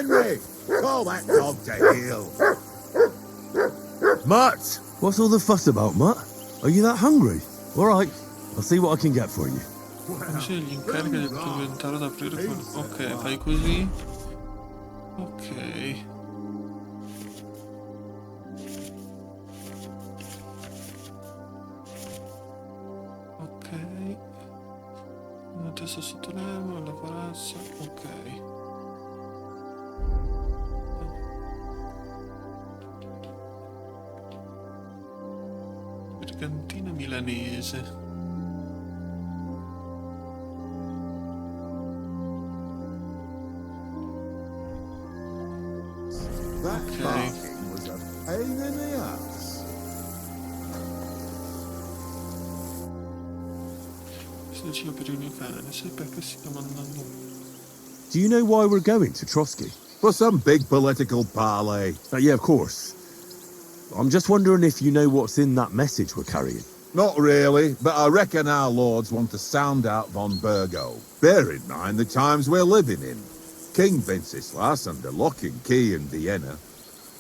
Henry! Call that dog to heel. Mutt! What's all the fuss about, Mutt? Are you that hungry? Alright, I'll see what I can get for you. Scegli gli incarichi del tuo inventario da aprire con... Ok, fai così. Ok. Ok. Una testa sotto l'elmo, la corazza. Ok. Mercantina milanese. That barking was a pain in the ass. Decina per il mio cane, sai perché stiamo andando? Do you know why we're going to Trotsky? For some big political parley. Yeah, of course. I'm just wondering if you know what's in that message we're carrying. Not really, but I reckon our lords want to sound out von Burgo. Bear in mind the times we're living in. King Wenceslas under lock and key in Vienna,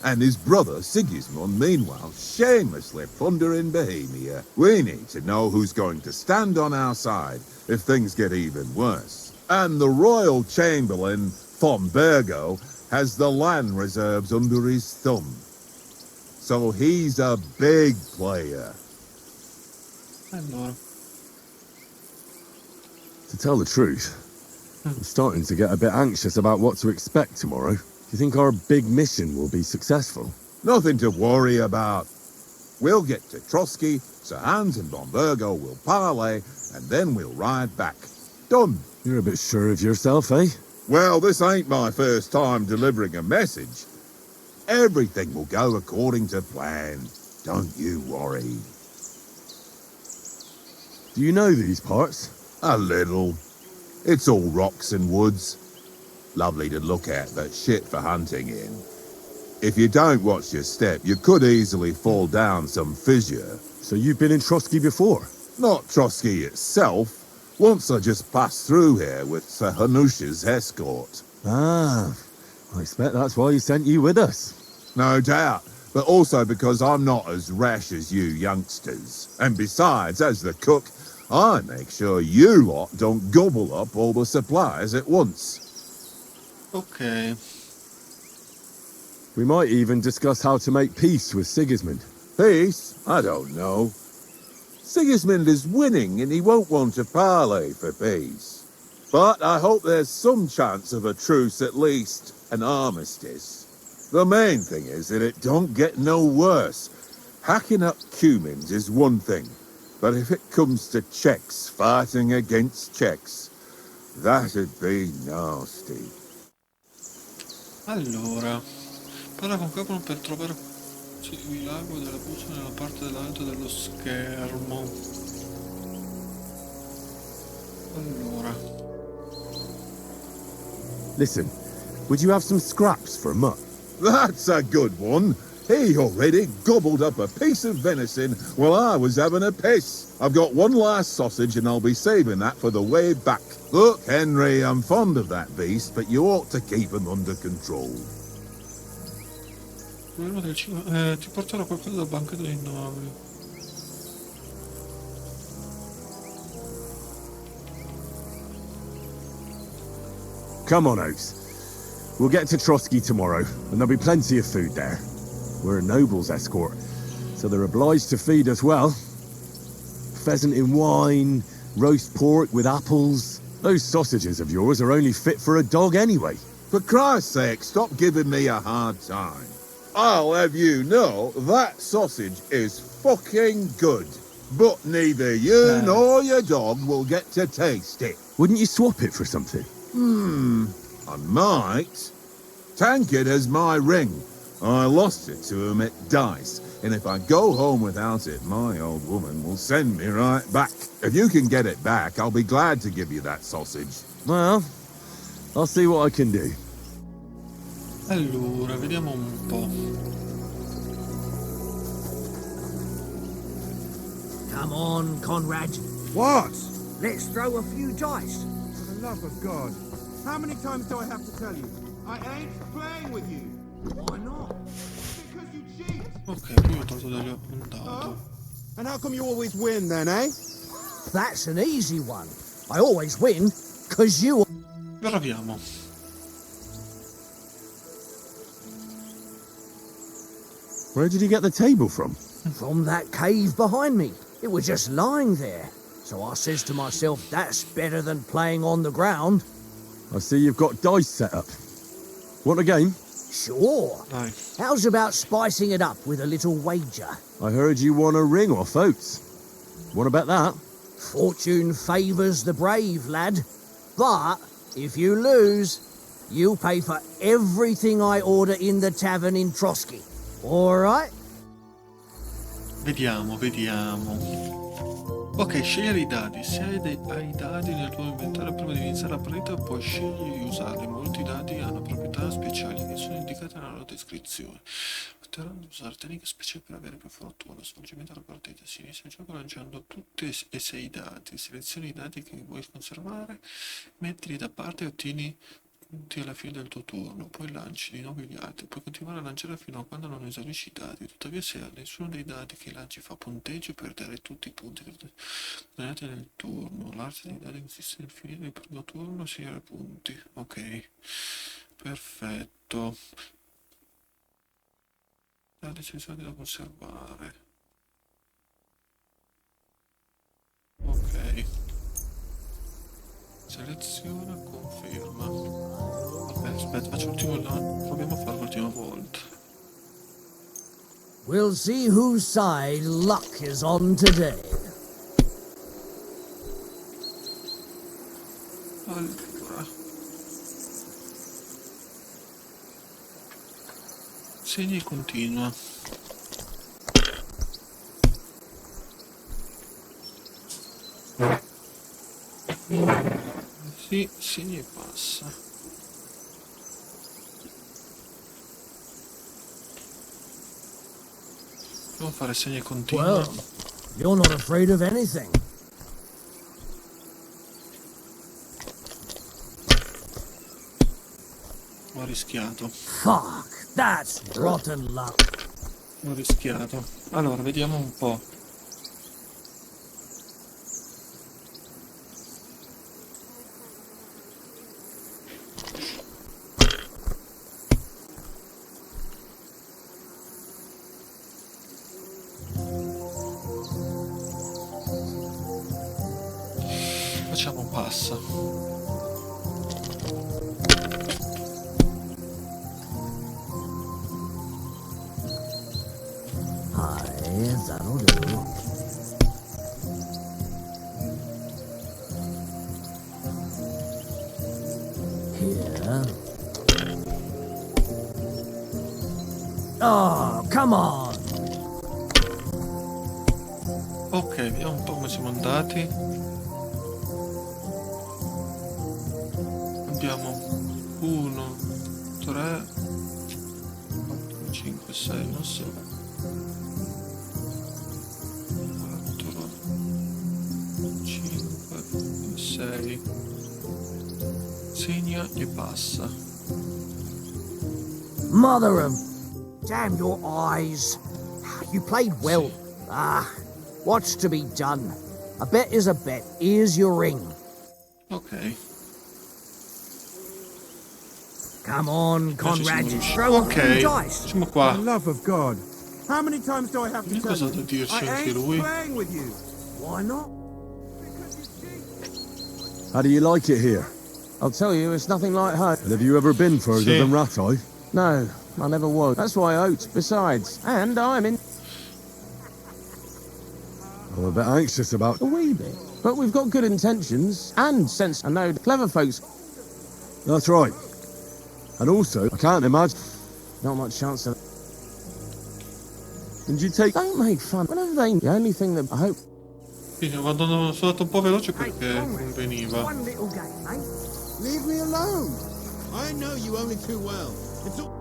and his brother Sigismund meanwhile shamelessly plundering Bohemia. We need to know who's going to stand on our side if things get even worse. And the royal chamberlain, von Burgo, has the land reserves under his thumb. So he's a big player. Allora. To tell the truth, I'm starting to get a bit anxious about what to expect tomorrow. Do you think our big mission will be successful? Nothing to worry about. We'll get to Trotsky, Sir Hans and von Burgo will parley, and then we'll ride back. Done. You're a bit sure of yourself, eh? Well, this ain't my first time delivering a message. Everything will go according to plan. Don't you worry. Do you know these parts? A little. It's all rocks and woods. Lovely to look at, but shit for hunting in. If you don't watch your step, you could easily fall down some fissure. So you've been in Trotsky before? Not Trotsky itself. Once I just passed through here with Sir Hanusha's escort. Ah, I expect that's why he sent you with us. No doubt, but also because I'm not as rash as you youngsters. And besides, as the cook, I make sure you lot don't gobble up all the supplies at once. Ok. We might even discuss how to make peace with Sigismund. Peace? I don't know. Sigismund is winning and he won't want to parley for peace. But I hope there's some chance of a truce at least, an armistice. The main thing is that it don't get no worse. Hacking up Cumans is one thing, but if it comes to Czechs fighting against Czechs, that'd be nasty. Allora, parla con Capono per trovare il lago della buccia nella parte dell'alto dello schermo. Allora. Listen, would you have some scraps for a mutt? That's a good one. He already gobbled up a piece of venison while I was having a piss. I've got one last sausage and I'll be saving that for the way back. Look, Henry, I'm fond of that beast, but you ought to keep him under control. Ti porterò qualcosa dal banco dei nobili. Come on, Oaks. We'll get to Trotsky tomorrow, and there'll be plenty of food there. We're a noble's escort, so they're obliged to feed us well. Pheasant in wine, roast pork with apples. Those sausages of yours are only fit for a dog anyway. For Christ's sake, stop giving me a hard time. I'll have you know that sausage is fucking good. But neither you nor your dog will get to taste it. Wouldn't you swap it for something? I might. Tankard has my ring. I lost it to him at dice, and if I go home without it, my old woman will send me right back. If you can get it back, I'll be glad to give you that sausage. Well, I'll see what I can do. Allora, vediamo un po'. Come on, Conrad. What? Let's throw a few dice. For the love of God. How many times do I have to tell you? Ok, qui ho trovato un dado. And how come you always win then, eh? That's an easy one. I always win, 'cause you... Proviamo. Where did you get the table from? From that cave behind me. It was just lying there. So I says to myself, that's better than playing on the ground. I see you've got dice set up. Want a game? Sure. Dai. How's about spicing it up with a little wager? I heard you won a ring off Oates. What about that? Fortune favours the brave, lad. But if you lose, you'll pay for everything I order in the tavern in Trotsky. All right? Vediamo, vediamo. Ok, scegliere i dadi. Se hai dadi nel tuo inventario prima di iniziare la partita, puoi scegliere di usarli. Molti dadi hanno proprietà speciali che sono indicate nella loro descrizione. Potranno usare tecniche speciali per avere più fortuna. Svolgimento della partita. Si inizia il gioco lanciando tutti e 6 dadi. Selezioni i dadi che vuoi conservare, mettili da parte e ottieni punti alla fine del tuo turno, poi lanci di nuovo gli altri, puoi continuare a lanciare fino a quando non esaurisci i dadi. Tuttavia, se nessuno dei dadi che lanci fa punteggio, perderai tutti i punti guadagnati nel turno. L'arte dei dadi consiste nel finire il primo turno sia i punti. Ok, perfetto. Dadi selezionati da conservare. Ok. Seleziona, conferma. Vabbè, aspetta, faccio l'ultimo. Proviamo a fare l'ultima volta. We'll see whose side luck is on today. Allora. Segni e continua. Sì, segni e passa. Devo fare segni e continua. Well, you're not afraid of anything. Ho rischiato. Fuck, that's rotten luck. Ho rischiato. Allora, vediamo un po'. Facciamo passa. That'll do. Here. Oh, come on! Ok, vediamo un po' come siamo andati. Abbiamo 1, 3, 4, 5, 6, non so. 4, 5, 6. Segna e passa. Mother of... Damn your eyes. You played well. Ah, what's to be done? A bet is a bet. Here's your ring. Ok. Come on, Conrad. Throw a Ok, few dice. siamo For qua. the love of God. How many times do I have to Che tell cosa you? da dirci I anche ain't lui? playing with you. Why not? How do you like it here? I'll tell you, it's nothing like home. And have you ever been further Sì. than Rattay? No, I never was. That's why I oats, besides. And I'm in I'm a bit anxious about... a wee bit. But we've got good intentions and sense. I know clever folks. That's right. And also, I can't imagine... Not much chance of... Did you take... Don't make fun. Whenever they... The only thing that I hope... Quindi sono andato un po' veloce Hey, perché non Conrad, veniva. one little game, eh? Leave me alone. I know you only too well. It's all...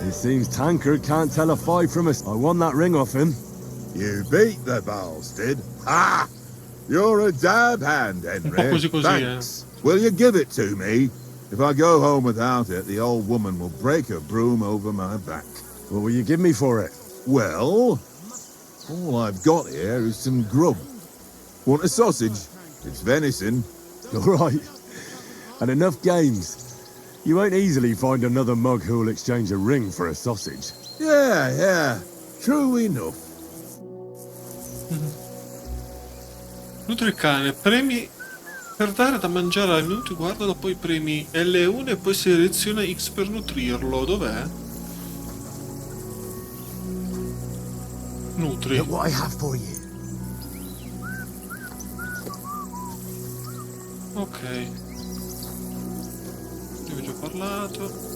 It seems Tankard can't tell a 5 from us. I won that ring off him. You beat the bastard. Ha! You're a dab hand, Henry. così, Thanks. Will you give it to me? If I go home without it, the old woman will break her broom over my back. What will you give me for it? Well, all I've got here is some grub. Want a sausage? It's venison. All right. And enough games. You won't easily find another mug who'll exchange a ring for a sausage. Yeah. True enough. Nutri il cane, premi per dare da mangiare ai minuti, guardalo, poi premi L1 e poi seleziona X per nutrirlo. Dov'è? Nutri. Look what I have for you. Ok. Io ho già parlato.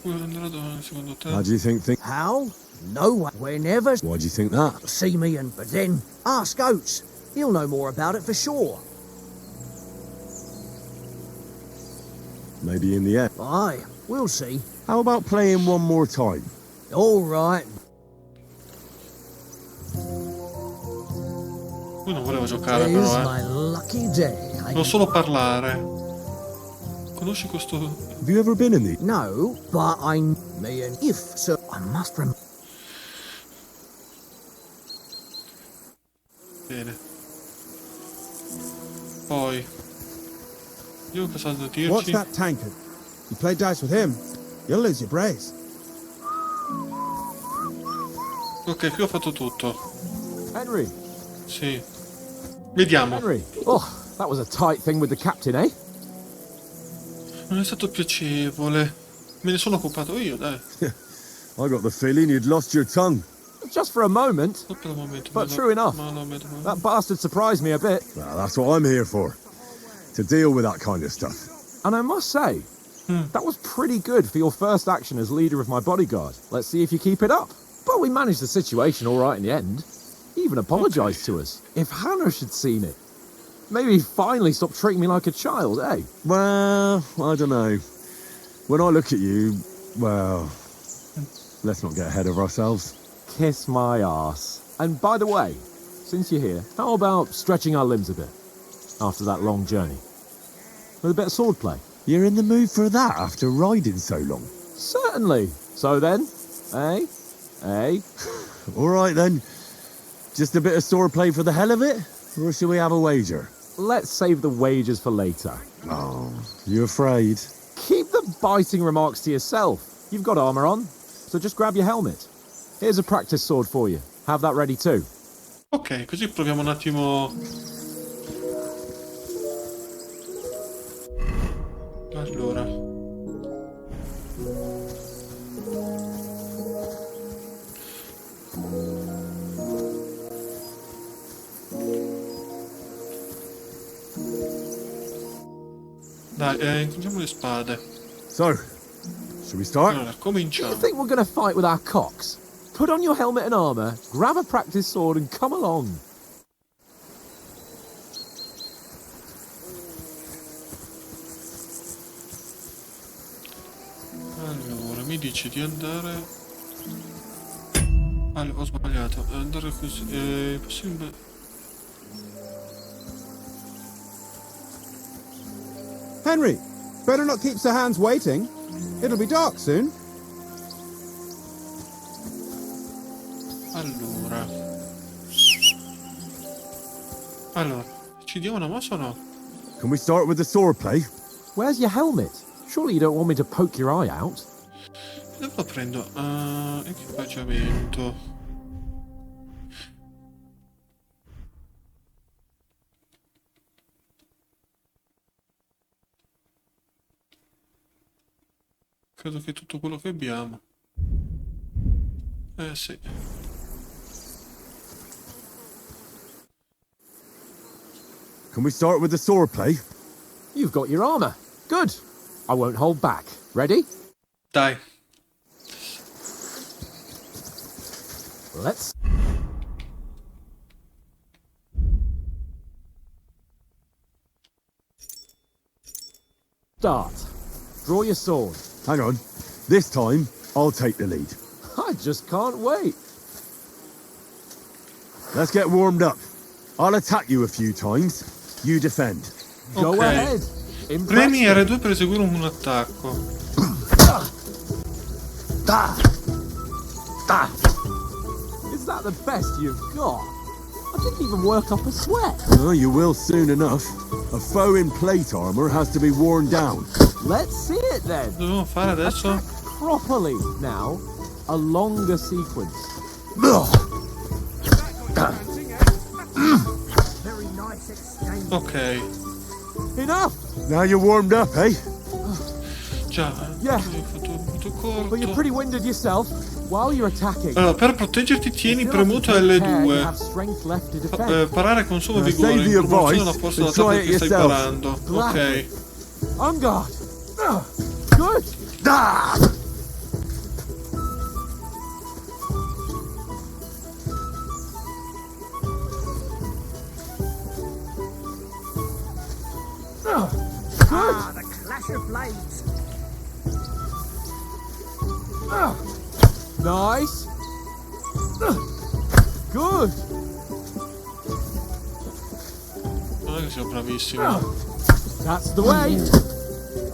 Come andrà domani secondo te? How do you think? How? No one. Whenever. Why do you think that? See me and. But then, ask Oates. He'll know more about it for sure. Maybe in the end. Aye, we'll see. How about playing one more time? All right. Lui non voleva giocare Here's però, my lucky day. Volevo solo parlare. Conosci questo... Have you ever been in the... No, but I. Me and if so, I must remember. Bene. Poi... Io cosa devo dirci? What's that tankard? You play dice with him, you'll lose your brace. Ok, qui ho fatto tutto. Henry, Sì. Vediamo. Henry. Oh, that was a tight thing with the captain, eh? Non è stato piacevole. Me ne sono occupato io, dai. I got the feeling you'd lost your tongue. Just for a moment. Non per il momento. But true enough. That bastard surprised me a bit. Well, that's what I'm here for. To deal with that kind of stuff. And I must say, that was pretty good for your first action as leader of my bodyguard. Let's see if you keep it up. But we managed the situation all right in the end. He even apologised to us. If Hannah had seen it, maybe he'd finally stop treating me like a child, eh? Well, I don't know. When I look at you, well, let's not get ahead of ourselves. Kiss my arse. And by the way, since you're here, how about stretching our limbs a bit after that long journey? With a bit of swordplay? You're in the mood for that after riding so long? Certainly. So then, eh? Eh? All right then. Just a bit of swordplay for the hell of it? Or shall we have a wager? Let's save the wagers for later. Oh, you afraid? Keep the biting remarks to yourself. You've got armour on, so just grab your helmet. Here's a practice sword for you. Have that ready too. Ok, così proviamo un attimo... Allora... Dai, incrociamo le spade. So, shall we start? Allora, Do you cominciamo. think we're going to fight with our cocks? Put on your helmet and armour, grab a practice sword and come along. Allora, mi dice di andare... Allora, ho sbagliato. Andare così... possibile... Henry, better not keep Sir Hans waiting. It'll be dark soon. Allora, ci diamo una mossa o no? Can we start with the swordplay? Where's your helmet? Surely you don't want me to poke your eye out? Dove lo prendo? Equipaggiamento. Credo che è tutto quello che abbiamo. Sì. Can we start with the swordplay? You've got your armour. Good. I won't hold back. Ready? Dai. Let's... start. Draw your sword. Hang on. This time, I'll take the lead. I just can't wait. Let's get warmed up. I'll attack you a few times. You defend. Go Ok. ahead. Premi Impress me. R2 per eseguire un attacco. Is that the best you've got? I didn't even work up a sweat. Oh, you will soon enough. A foe in plate armor has to be worn down. Let's see it then. Dobbiamo fare adesso? Attack properly now. A longer sequence. Very nice exchange. Ok. Enough. Now you're warmed up, eh? Già. Yeah. Ho fatto molto But you're corto. pretty winded yourself. While you're attacking, Allora, per proteggerti tieni premuto you have L2. strength left to defend. Parare consuma Now vigore save in your proporzione alla voice forza and d'attacco try it che stai yourself. parando. Ok. On guard. Good. Ah, the clash of blades. Nice. Good. Non è che sia bravissimo. That's the way.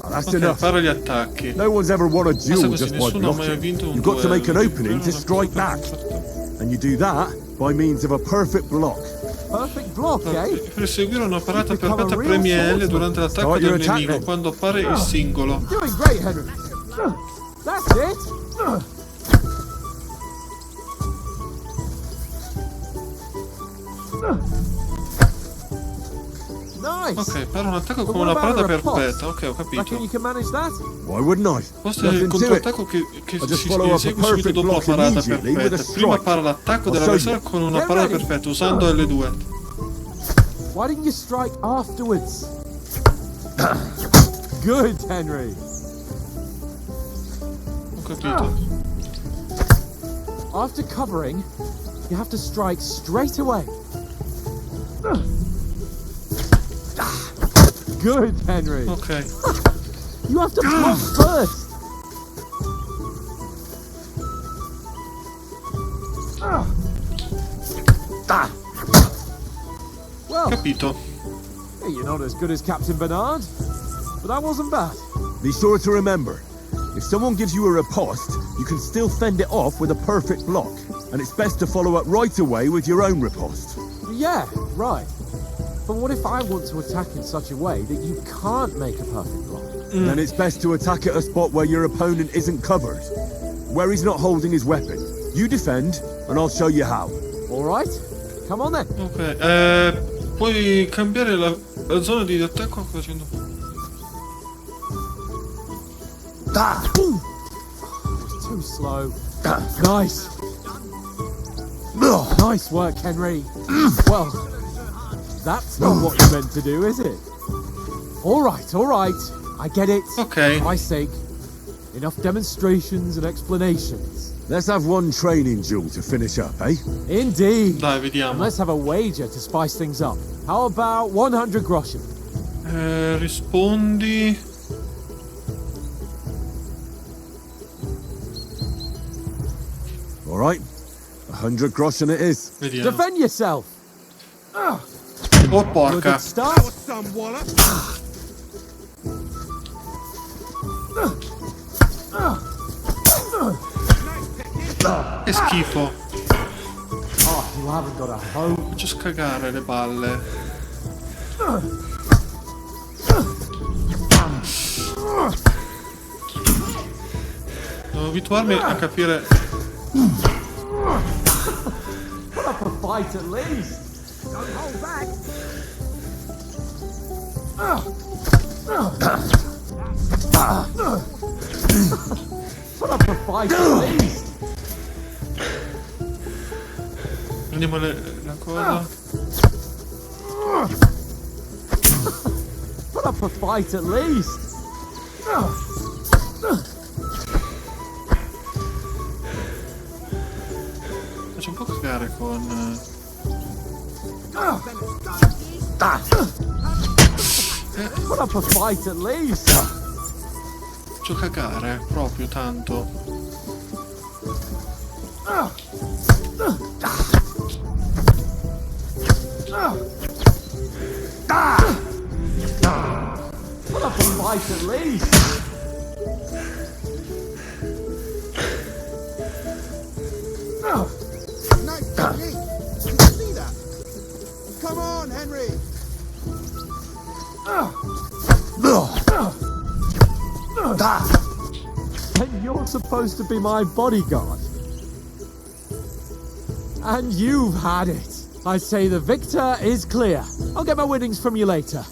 That's Ok, enough. fare gli attacchi. No one's ever won a Basta duel così, just by nessuno ha mai blocking. vinto un You've got to make an duello. opening to Però strike una back. cosa And you do that by means of a perfect block. Perfect block, eh? per eseguire una parata Become perfetta a real premi L swordsman. durante l'attacco Start your del attack nemico then. quando appare il singolo. Doing great, Henry. That's it. Nice. Ok, para un attacco But con what una about parata a riposte? perfetta. Ok, ho Reckon you capito. can manage that? Why wouldn't I? Questo è il Nothing to it. contrattacco che I just si follow up a esegue subito perfect dopo la block parata immediately with a perfetta. Prima strike. para l'attacco I'll show dell'avversario you. con una Get parata ready. perfetta usando L2. Why didn't you strike afterwards? Good, Henry. Ho capito. After covering, you have to strike straight away. Good, Henry. Ok. You have to block first. Well, Capito. hey, you're not as good as Captain Bernard, but that wasn't bad. Be sure to remember, if someone gives you a riposte, you can still fend it off with a perfect block. And it's best to follow up right away with your own riposte. Yeah, right. But what if I want to attack in such a way that you can't make a perfect block? Then it's best to attack at a spot where your opponent isn't covered. Where he's not holding his weapon. You defend, and I'll show you how. All right, come on then. Ok. Puoi cambiare la zona di attacco facendo. It was too slow. Nice. Nice work, Henry. Well, that's not what you meant to do, is it? All right, all right. I get it. Ok. For my sake. Enough demonstrations and explanations. Let's have one training duel to finish up, eh? Indeed. Dai, And vediamo. let's have a wager to spice things up. How about 100 groschen? Rispondi. All right. 100 groschen it is. Vediamo. Defend yourself. Oh, Good porca. start. Some wallop. Che schifo. Oh, you haven't got a hope. Faccio scagare le balle. Devo abituarmi a capire. Put up a fight at least. Don't hold back. Put up a fight at least. Prendiamo la cosa. Put up a fight at least. Faccio un po' cagare con. Put up a fight at least. Faccio cagare proprio tanto. Put up a fight at least. Nice technique. Did you see that? Come on, Henry. And you're supposed to be my bodyguard. And you've had it. I say the victor is clear. I'll get my winnings from you later.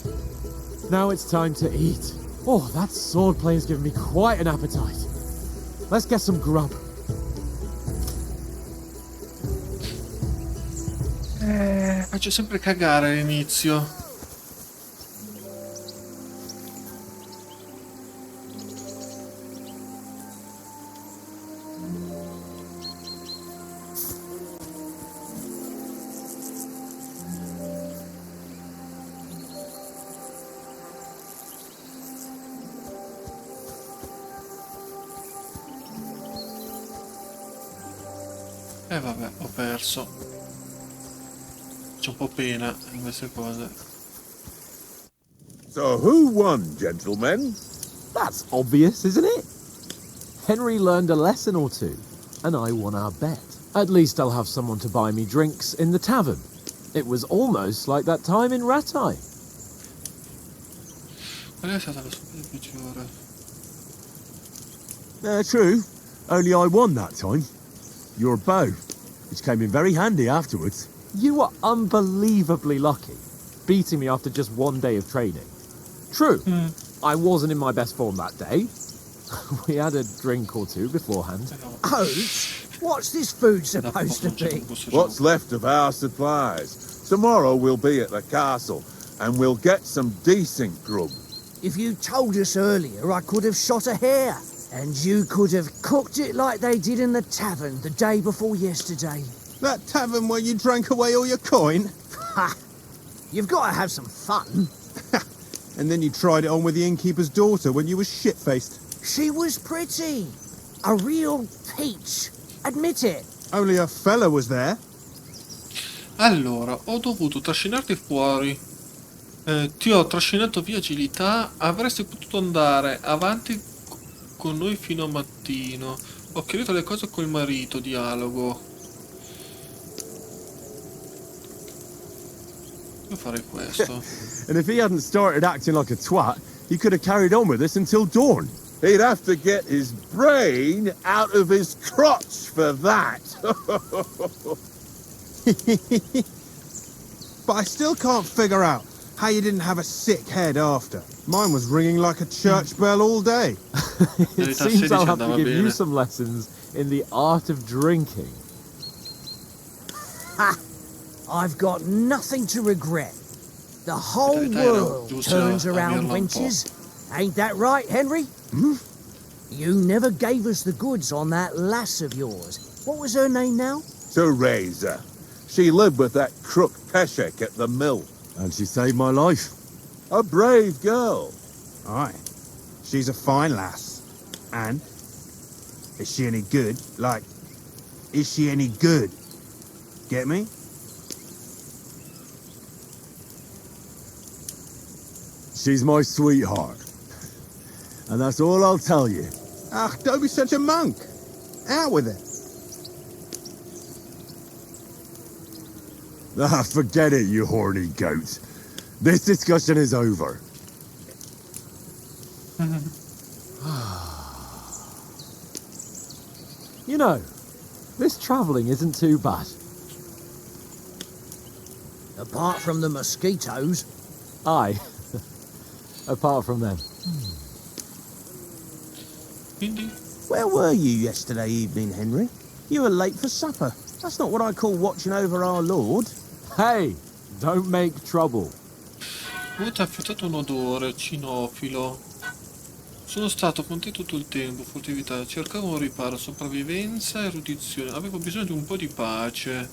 Now it's time to eat. Oh, that swordplay has given me quite an appetite. Let's get some grub. Faccio sempre cagare all'inizio. E vabbè, ho perso. C'è un po' pena in queste cose. So who won, gentlemen? That's obvious, isn't it? Henry learned a lesson or two, and I won our bet. At least I'll have someone to buy me drinks in the tavern. It was almost like that time in Ratai. Qual è stata la sfida peggiore? True. Only I won that time. Your bow, which came in very handy afterwards. You were unbelievably lucky, beating me after just one day of training. True, I wasn't in my best form that day. We had a drink or two beforehand. Oats? What's this food supposed to be? What's left of our supplies. Tomorrow we'll be at the castle, and we'll get some decent grub. If you told us earlier, I could have shot a hare. And you could have cooked it like they did in the tavern the day before yesterday. That tavern where you drank away all your coin? Ha! You've got to have some fun. And then you tried it on with the innkeeper's daughter when you were shit-faced. She was pretty. A real peach. Admit it. Only a fella was there. Allora, ho dovuto trascinarti fuori. Ti ho trascinato via agilità. Avresti potuto andare avanti con noi fino a mattino. Ho chiarito le cose col marito, dialogo. Io farei questo. And if he hadn't started acting like a twat, he could have carried on with us until dawn. He'd have to get his brain out of his crotch for that. But I still can't figure out how you didn't have a sick head after. Mine was ringing like a church bell all day. It seems I'll have to give you some lessons in the art of drinking. Ha! I've got nothing to regret. The whole world turns around wenches. Ain't that right, Henry? You never gave us the goods on that lass of yours. What was her name now? Teresa. She lived with that crook Peshek at the mill. And she saved my life. A brave girl. Aye. She's a fine lass. And? Is she any good? Like, is she any good? Get me? She's my sweetheart. And that's all I'll tell you. Ah, don't be such a monk. Out with it. Ah, forget it, you horny goat. This discussion is over. You know, this travelling isn't too bad. Apart from the mosquitoes. Aye. Apart from them. Quindi? Where were you yesterday evening, Henry? You were late for supper. That's not what I call watching over our Lord. Hey, don't make trouble. Ho affittato un odore cinofilo. Sono stato con te tutto il tempo, furtività. Cercavo un riparo, sopravvivenza, erudizione. Avevo bisogno di un po' di pace.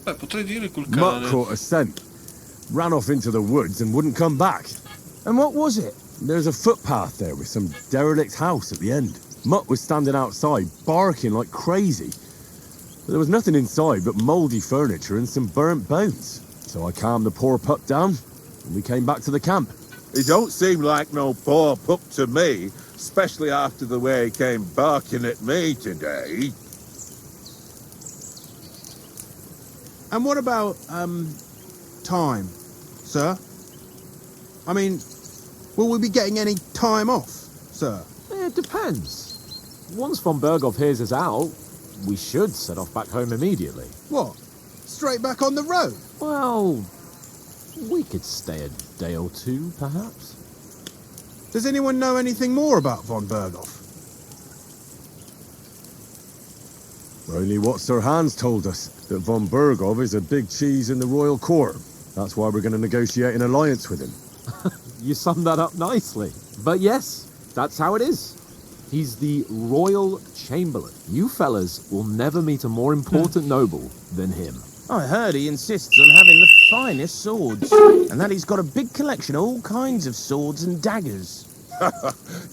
Beh, potrei dire col cane. Mutt caught a scent. Ran off into the woods and wouldn't come back. And what was it? There's a footpath there with some derelict house at the end. Mutt was standing outside, barking like crazy. But there was nothing inside but mouldy furniture and some burnt bones. So I calmed the poor pup down, and we came back to the camp. He don't seem like no poor pup to me, especially after the way he came barking at me today. And what about, time, sir? I mean, will we be getting any time off, sir? It depends. Once von Berghoff hears us out, we should set off back home immediately. What? Straight back on the road? Well, we could stay a day or two, perhaps. Does anyone know anything more about von Berghoff? Only what Sir Hans told us, that von Berghoff is a big cheese in the royal court. That's why we're going to negotiate an alliance with him. You summed that up nicely. But yes, that's how it is. He's the royal chamberlain. You fellas will never meet a more important noble than him. I heard he insists on having the finest swords, and that he's got a big collection of all kinds of swords and daggers.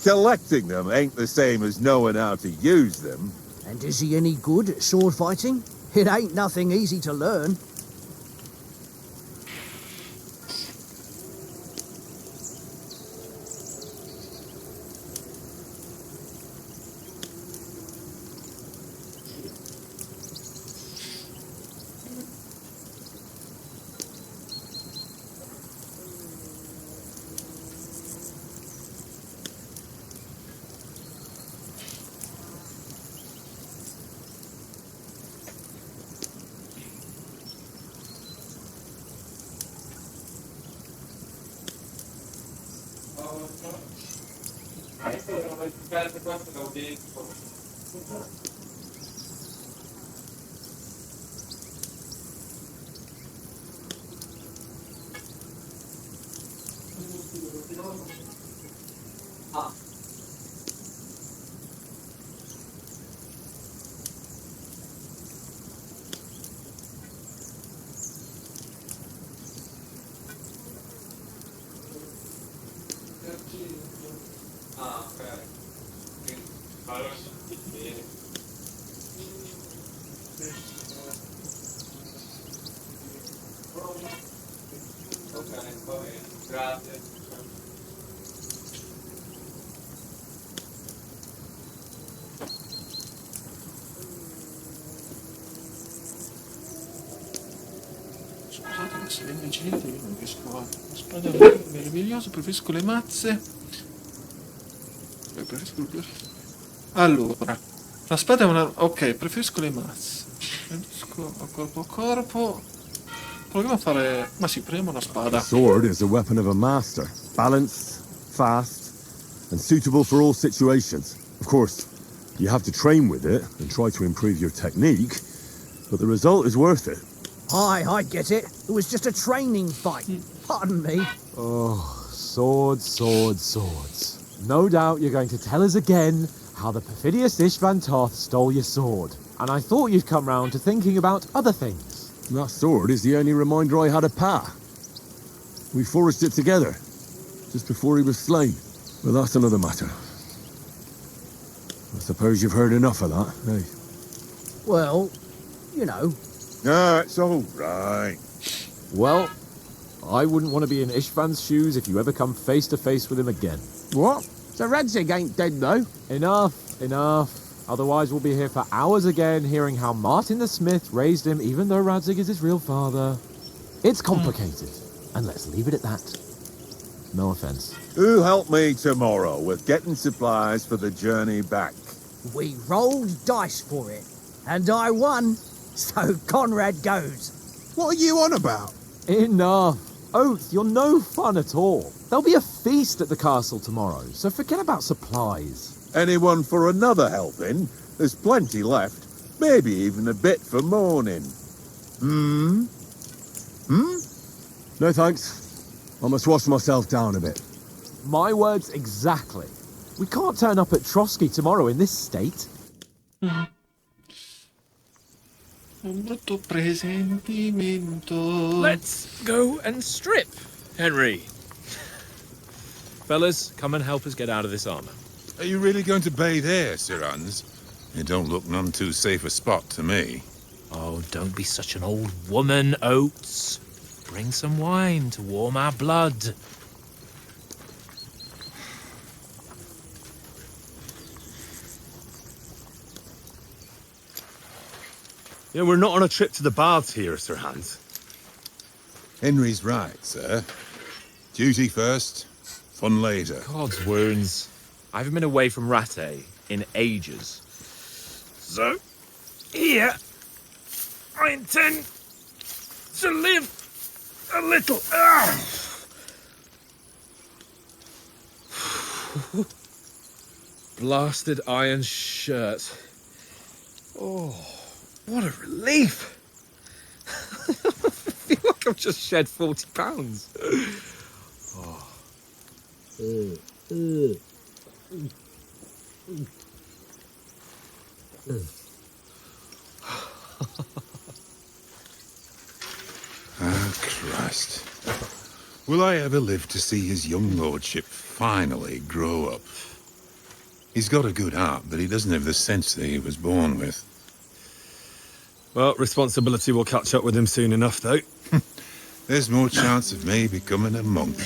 Collecting them ain't the same as knowing how to use them. And is he any good at sword fighting? It ain't nothing easy to learn. Scusate che se vengo girate io non riesco a... Spada meraviglioso, preferisco le mazze. Allora, la spada è una... Ok, preferisco le mazze. Preferisco a corpo. Proviamo a fare... Ma sì, prendiamo una spada. A sword is a weapon of a master. Balanced, fast, and suitable for all situations. Of course, you have to train with it and try to improve your technique, but the result is worth it. Aye, I get it. It was just a training fight. Pardon me. Oh, swords, swords, swords. No doubt you're going to tell us again how the perfidious István Toth stole your sword. And I thought you'd come round to thinking about other things. That sword is the only reminder I had of Pa. We forged it together, just before he was slain. But that's another matter. I suppose you've heard enough of that, eh? Well, you know. No, it's all right. Well, I wouldn't want to be in István's shoes if you ever come face to face with him again. What? So Radzig ain't dead, though? Enough, enough. Otherwise we'll be here for hours again hearing how Martin the Smith raised him even though Radzig is his real father. It's complicated, and let's leave it at that. No offense. Who'll help me tomorrow with getting supplies for the journey back? We rolled dice for it, and I won. So Conrad goes. What are you on about? Enough. Oath, you're no fun at all. There'll be a feast at the castle tomorrow, so forget about supplies. Anyone for another helping? There's plenty left. Maybe even a bit for morning. No thanks. I must wash myself down a bit. My words exactly. We can't turn up at Trotsky tomorrow in this state. Un brutto presentimento. Let's go and strip, Henry. Fellas, come and help us get out of this armor. Are you really going to bathe here, Sir Hans? It don't look none too safe a spot to me. Oh, don't be such an old woman, Oates. Bring some wine to warm our blood. Yeah, we're not on a trip to the baths here, Sir Hans. Henry's right, sir. Duty first, fun later. God's wounds. I haven't been away from Rattay in ages. So, here, I intend to live a little. Blasted iron shirt. Oh, what a relief. I feel like I've just shed 40 pounds. Ah, Christ. Will I ever live to see his young lordship finally grow up? He's got a good heart, but he doesn't have the sense that he was born with. Well, responsibility will catch up with him soon enough, though. There's more chance of me becoming a monk.